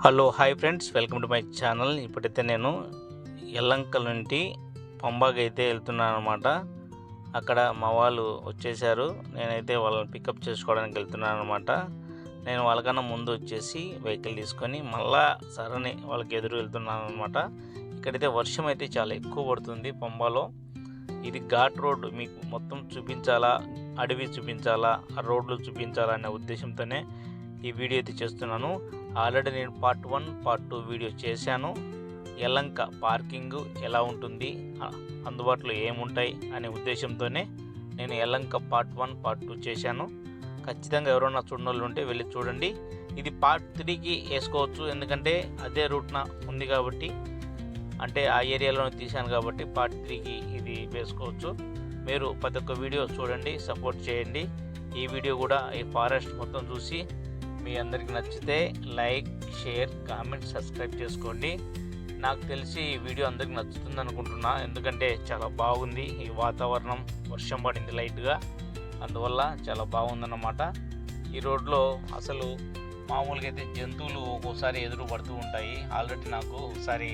Hello hi friends, welcome to my channel. ఇప్పుడైతే నేను యల్లంక నుండి పంబాకి అయితే వెళ్తున్నాను అనమాట. అక్కడ మా వాళ్ళు వచ్చేసారు. నేనైతే వాళ్ళని పికప్ చేసుకోవడానికి వెళ్తున్నాను అనమాట. నేను వాళ్ళకన్నా ముందు వచ్చేసి వెహికల్ తీసుకొని మళ్ళా సరని వాళ్ళకి ఎదురు వెళ్తున్నాను అనమాట. ఇక్కడైతే వర్షం అయితే చాలా ఎక్కువ పడుతుంది పంబాలో. ఇది ఘాట్ రోడ్, మీకు మొత్తం చూపించాలా, అడవి చూపించాలా, ఆ రోడ్లు చూపించాలా అనే ఉద్దేశంతోనే ఈ వీడియో అయితే చేస్తున్నాను. ఆల్రెడీ నేను పార్ట్ 1 పార్ట్ 2 వీడియో చేశాను. యల్లంక పార్కింగ్ ఎలా ఉంటుంది, అందుబాటులో ఏముంటాయి అనే ఉద్దేశంతోనే నేను యల్లంక పార్ట్ 1 పార్ట్ 2 చేశాను. ఖచ్చితంగా ఎవరైనా చూడనోళ్ళు ఉంటే వెళ్ళి చూడండి. ఇది పార్ట్ 3కి వేసుకోవచ్చు, ఎందుకంటే అదే రూట్న ఉంది కాబట్టి, అంటే ఆ ఏరియాలోనే తీశాను కాబట్టి పార్ట్ 3కి ఇది వేసుకోవచ్చు. మీరు ప్రతి ఒక్క వీడియో చూడండి, సపోర్ట్ చేయండి. ఈ వీడియో కూడా ఈ ఫారెస్ట్ మొత్తం చూసి మీ అందరికి నచ్చితే లైక్, షేర్, కామెంట్, సబ్స్క్రైబ్ చేసుకోండి. నాకు తెలిసి ఈ వీడియో అందరికి నచ్చుతుంది అనుకుంటున్నా, ఎందుకంటే చాలా బాగుంది. ఈ వాతావరణం, వర్షం పడింది లైట్గా, అందువల్ల చాలా బాగుందన్నమాట. ఈ రోడ్లో అసలు మామూలుగా అయితే జంతువులు ఒక్కోసారి ఎదురు పడుతూ ఉంటాయి. ఆల్రెడీ నాకు ఒకసారి,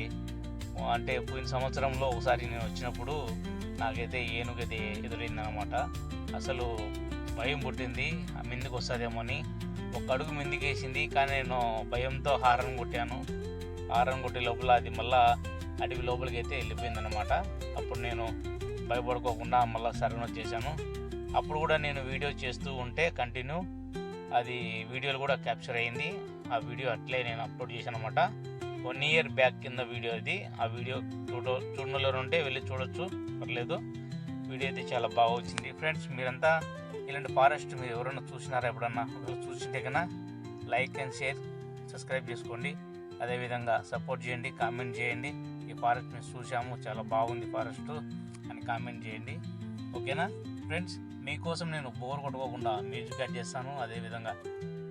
అంటే పోయిన సంవత్సరంలో ఒకసారి నేను వచ్చినప్పుడు నాకైతే ఏనుగది ఎదురైందనమాట. అసలు భయం పుట్టింది, మిందుకు వస్తుందేమో అని. ఒక అడుగు మిందికి వేసింది, కానీ నేను భయంతో హారన్ కొట్టాను. హారన్ కొట్టే లోపల అది మళ్ళీ అడవి లోపలికి అయితే వెళ్ళిపోయిందనమాట. అప్పుడు నేను భయపడుకోకుండా మళ్ళీ సరన్ వచ్చేసాను. అప్పుడు కూడా నేను వీడియో చేస్తూ ఉంటే కంటిన్యూ అది వీడియోలు కూడా క్యాప్చర్ అయ్యింది. ఆ వీడియో అట్లే నేను అప్లోడ్ చేశాను అనమాట. 1 ఇయర్ బ్యాక్ కింద వీడియో ఇది. ఆ వీడియో చూడనోళ్ళు ఉంటే వెళ్ళి చూడొచ్చు, పర్లేదు. వీడియో అయితే చాలా బాగా వచ్చింది. ఫ్రెండ్స్, మీరంతా ఇలాంటి ఫారెస్ట్ మీరు ఎవరైనా చూసినారా, ఎప్పుడన్నా చూసింటే కన్నా లైక్ అండ్ షేర్, సబ్స్క్రైబ్ చేసుకోండి. అదేవిధంగా సపోర్ట్ చేయండి, కామెంట్ చేయండి. ఈ ఫారెస్ట్ మేము చూసాము, చాలా బాగుంది ఫారెస్ట్ అని కామెంట్ చేయండి. ఓకేనా ఫ్రెండ్స్, మీకోసం నేను బోర్ కొట్టుకోకుండా మ్యూజిక్ యాడ్ చేస్తాను. అదేవిధంగా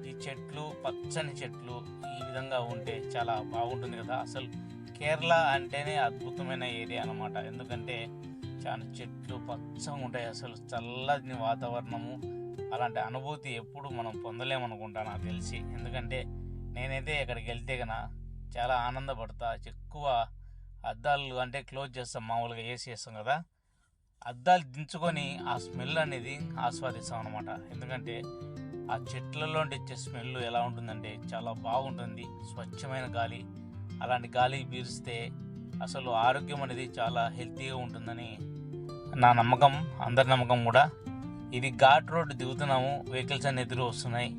ఈ చెట్లు, పచ్చని చెట్లు ఈ విధంగా ఉంటే చాలా బాగుంటుంది కదా. అసలు కేరళ అంటేనే అద్భుతమైన ఏరియా అన్నమాట. ఎందుకంటే చాలా చెట్లు పచ్చగా ఉంటాయి, అసలు చల్లని వాతావరణము. అలాంటి అనుభూతి ఎప్పుడు మనం పొందలేమనుకుంటా నాకు తెలిసి. ఎందుకంటే నేనైతే ఎక్కడికి వెళ్తే కన్నా చాలా ఆనందపడతా. ఎక్కువ అద్దాలు అంటే క్లోజ్ చేస్తాం, మామూలుగా ఏసీ చేస్తాం కదా, అద్దాలు దించుకొని ఆ స్మెల్ అనేది ఆస్వాదిస్తాం అనమాట. ఎందుకంటే ఆ చెట్లలో వచ్చే స్మెల్ ఎలా ఉంటుందంటే చాలా బాగుంటుంది, స్వచ్ఛమైన గాలి. అలాంటి గాలి పీలిస్తే అసలు ఆరోగ్యం అనేది చాలా హెల్తీగా ఉంటుందని నా నమ్మకం, అందరి నమ్మకం కూడా. ఇది ఘాట్ రోడ్ దిగుతున్నాము, వెహికల్స్ అన్ని ఎదురు వస్తున్నాయి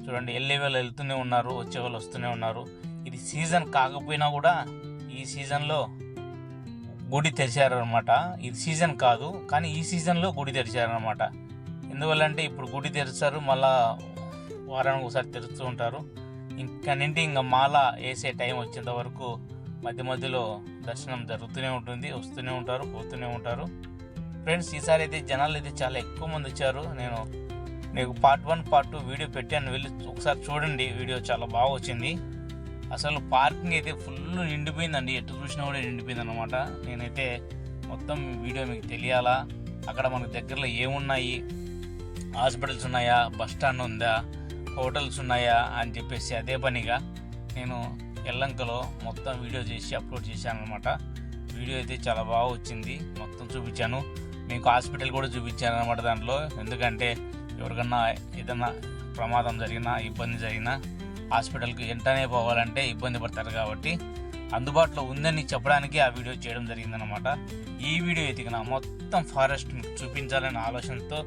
చూడండి. వెళ్ళే వాళ్ళు వెళ్తూనే ఉన్నారు, వచ్చే వాళ్ళు వస్తూనే ఉన్నారు. ఇది సీజన్ కాకపోయినా కూడా ఈ సీజన్లో గుడి తెరిచారనమాట. ఇది సీజన్ కాదు, కానీ ఈ సీజన్లో గుడి తెరిచారనమాట. ఎందువల్లంటే ఇప్పుడు గుడి తెరుస్తారు, మళ్ళా వారానికి ఒకసారి తెరుస్తూ ఉంటారు. ఇంకా మాల వేసే టైం వచ్చేంత వరకు మధ్య మధ్యలో దర్శనం జరుగుతూనే ఉంటుంది, వస్తూనే ఉంటారు, పోతూనే ఉంటారు. ఫ్రెండ్స్, ఈసారి అయితే జనాలు అయితే చాలా ఎక్కువ మంది వచ్చారు. నేను మీకు పార్ట్ 1 పార్ట్ 2 వీడియో పెట్టాను, వెళ్ళి ఒకసారి చూడండి. వీడియో చాలా బాగా వచ్చింది. అసలు పార్కింగ్ అయితే ఫుల్ నిండిపోయిందండి, ఎటు చూసినా కూడా నిండిపోయింది అనమాట. నేనైతే మొత్తం వీడియో మీకు తెలియాలా, అక్కడ మనకు దగ్గరలో ఏమున్నాయి, హాస్పిటల్స్ ఉన్నాయా, బస్ స్టాండ్ ఉందా, హోటల్స్ ఉన్నాయా అని చెప్పేసి అదే పనిగా నేను యల్లంకలో మొత్తం వీడియో చేసి అప్లోడ్ చేశాను అనమాట. వీడియో అయితే చాలా బాగా వచ్చింది, మొత్తం చూపించాను. మీకు హాస్పిటల్ కూడా చూపించాను అనమాట దాంట్లో. ఎందుకంటే ఎవరికన్నా ఏదైనా ప్రమాదం జరిగినా, ఇబ్బంది జరిగినా హాస్పిటల్కి వెంటనే పోవాలంటే ఇబ్బంది పడతారు కాబట్టి అందుబాటులో ఉందని చెప్పడానికి ఆ వీడియో చేయడం జరిగిందనమాట. ఈ వీడియో ఎతికిన మొత్తం ఫారెస్ట్ మీకు చూపించాలనే ఆలోచనతో,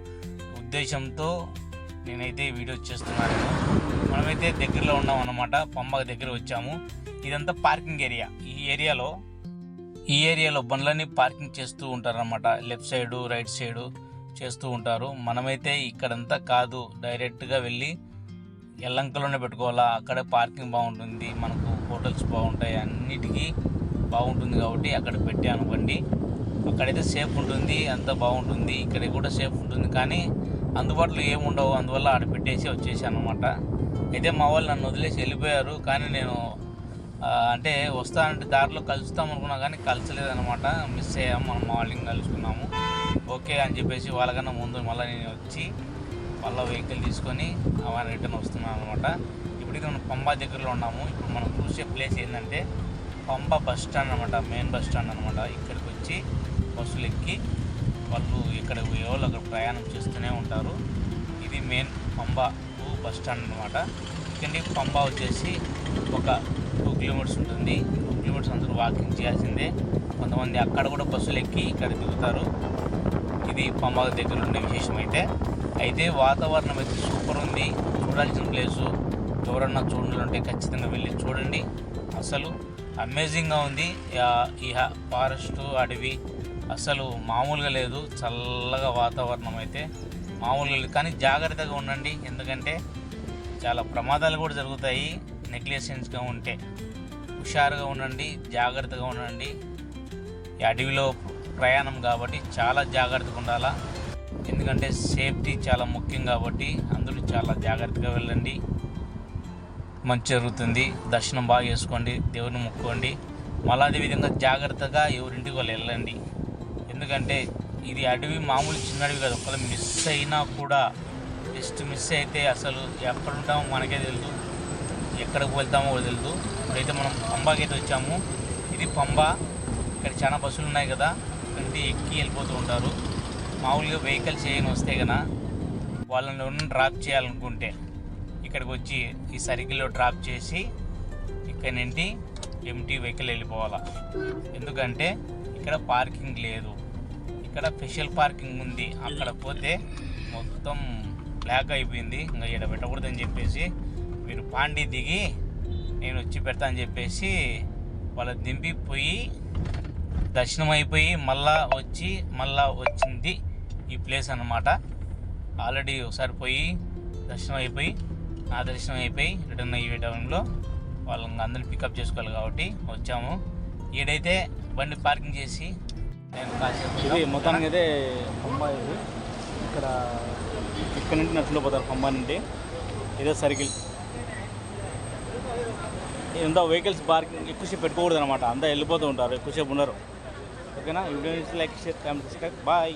ఉద్దేశంతో నేనైతే వీడియో చేస్తున్నాను. మనమైతే దగ్గరలో ఉన్నాం అన్నమాట, పంబ దగ్గర వచ్చాము. ఇదంతా పార్కింగ్ ఏరియా. ఈ ఏరియాలో బండ్లన్నీ పార్కింగ్ చేస్తూ ఉంటారన్నమాట. లెఫ్ట్ సైడు, రైట్ సైడు చేస్తూ ఉంటారు. మనమైతే ఇక్కడంతా కాదు, డైరెక్ట్గా వెళ్ళి యల్లంకలోనే పెట్టుకోవాలా. అక్కడే పార్కింగ్ బాగుంటుంది, మనకు హోటల్స్ బాగుంటాయి, అన్నిటికీ బాగుంటుంది కాబట్టి అక్కడ పెట్టాను బండి. అక్కడైతే సేఫ్ ఉంటుంది, అంతా బాగుంటుంది. ఇక్కడ కూడా సేఫ్ ఉంటుంది, కానీ అందుబాటులో ఏముండవు. అందువల్ల ఆడ పెట్టేసి వచ్చేసాను అనమాట. అయితే మా వాళ్ళు నన్ను వదిలేసి వెళ్ళిపోయారు, కానీ నేను అంటే వస్తానంటే దారిలో కలుస్తాం అనుకున్నా, కానీ కలచలేదనమాట. మిస్ అయ్యాము, మనం మార్నింగ్ కలుసుకున్నాము. ఓకే అని చెప్పేసి వాళ్ళకన్నా ముందు మళ్ళీ నేను వచ్చి మళ్ళీ వెహికల్ తీసుకొని రిటర్న్ వస్తున్నాను అనమాట. ఇప్పటికీ మనం పంబా దగ్గరలో ఉన్నాము. ఇప్పుడు మనం చూసే ప్లేస్ ఏంటంటే పంబా బస్ స్టాండ్ అనమాట, మెయిన్ బస్ స్టాండ్ అనమాట. ఇక్కడికి వచ్చి బస్సులు ఎక్కి వాళ్ళు ఇక్కడ పోయేవాళ్ళు అక్కడ ప్రయాణం చేస్తూనే ఉంటారు. ఇది మెయిన్ పంబా బస్ స్టాండ్ అనమాట. ఇక్కడి పంబా వచ్చేసి ఒక 2 కిలోమీటర్స్ ఉంటుంది. 2 కిలోమీటర్స్ అందరూ వాకింగ్ చేయాల్సిందే. కొంతమంది అక్కడ కూడా బస్సులు ఎక్కి ఇక్కడ దిగుతారు. ఇది పంబా దగ్గర ఉండే విశేషం అయితే వాతావరణం అయితే సూపర్ ఉంది. చూడాల్సిన ప్లేసు ఎవరన్నా చూడాలంటే ఖచ్చితంగా వెళ్ళి చూడండి. అసలు అమేజింగ్గా ఉంది. ఈ ఫారెస్ట్ అడవి అసలు మామూలుగా లేదు. చల్లగా వాతావరణం అయితే మామూలుగా లేదు. కానీ జాగ్రత్తగా ఉండండి, ఎందుకంటే చాలా ప్రమాదాలు కూడా జరుగుతాయి. నెగ్లిజెన్స్గా ఉంటే హుషారుగా ఉండండి, జాగ్రత్తగా ఉండండి. ఈ అడవిలో ప్రయాణం కాబట్టి చాలా జాగ్రత్తగా ఉండాలా, ఎందుకంటే సేఫ్టీ చాలా ముఖ్యం కాబట్టి అందరూ చాలా జాగ్రత్తగా వెళ్ళండి. మంచి జరుగుతుంది. దర్శనం బాగా చేసుకోండి, దేవుని మొక్కుకోండి. మళ్ళీ అదేవిధంగా జాగ్రత్తగా ఎవరింటికి వాళ్ళు వెళ్ళండి, ఎందుకంటే ఇది అడవి మామూలు చిన్న అడవి కాదు. ఒకవేళ మిస్ అయినా కూడా మిస్ అయితే అసలు ఎక్కడ ఉంటామో మనకే తెలియదు, ఎక్కడికి వెళ్తామో తెలియదు. ఇప్పుడైతే మనం పంబాకి అయితే వచ్చాము. ఇది పంబా. ఇక్కడ చాలా బస్సులు ఉన్నాయి కదా, అంటే ఎక్కి వెళ్ళిపోతూ ఉంటారు. మామూలుగా వెహికల్స్ ఏమైనా వస్తే కన్నా వాళ్ళని డ్రాప్ చేయాలనుకుంటే ఇక్కడికి వచ్చి ఈ సర్కిల్లో డ్రాప్ చేసి ఇక్కడ నుండి ఎంటీ వెహికల్ వెళ్ళిపోవాలా, ఎందుకంటే ఇక్కడ పార్కింగ్ లేదు. ఇక్కడ స్పెషల్ పార్కింగ్ ఉంది. అక్కడ పోతే మొత్తం బ్లాక్ అయిపోయింది, ఇంకా ఇక్కడ పెట్టకూడదని చెప్పేసి మీరు పాండి దిగి నేను వచ్చి పెడతా అని చెప్పేసి వాళ్ళ దింపి పోయి దర్శనం అయిపోయి మళ్ళా వచ్చింది ఈ ప్లేస్ అన్నమాట. ఆల్రెడీ ఒకసారి పోయి దర్శనం అయిపోయి రిటర్న్ అయ్యే టైంలో వాళ్ళని అందరిని పికప్ చేసుకోవాలి కాబట్టి వచ్చాము. ఈడైతే బండి పార్కింగ్ చేసి నేను కాసేపు ఇది మొత్తానికి అయితే పంబా. ఇది ఇక్కడ నుండి నడుచుకుంటూ పోతారు పంబా నుండి. ఇదే సర్కిల్. ఇదంతా వెహికల్స్ పార్కింగ్ ఎక్కువసేపు పెట్టుకోకూడదు అనమాట. అంతా వెళ్ళిపోతూ ఉంటారు, ఎక్కువసేపు ఉండరు. ఓకేనా? Video like, share, comment, subscribe. Bye.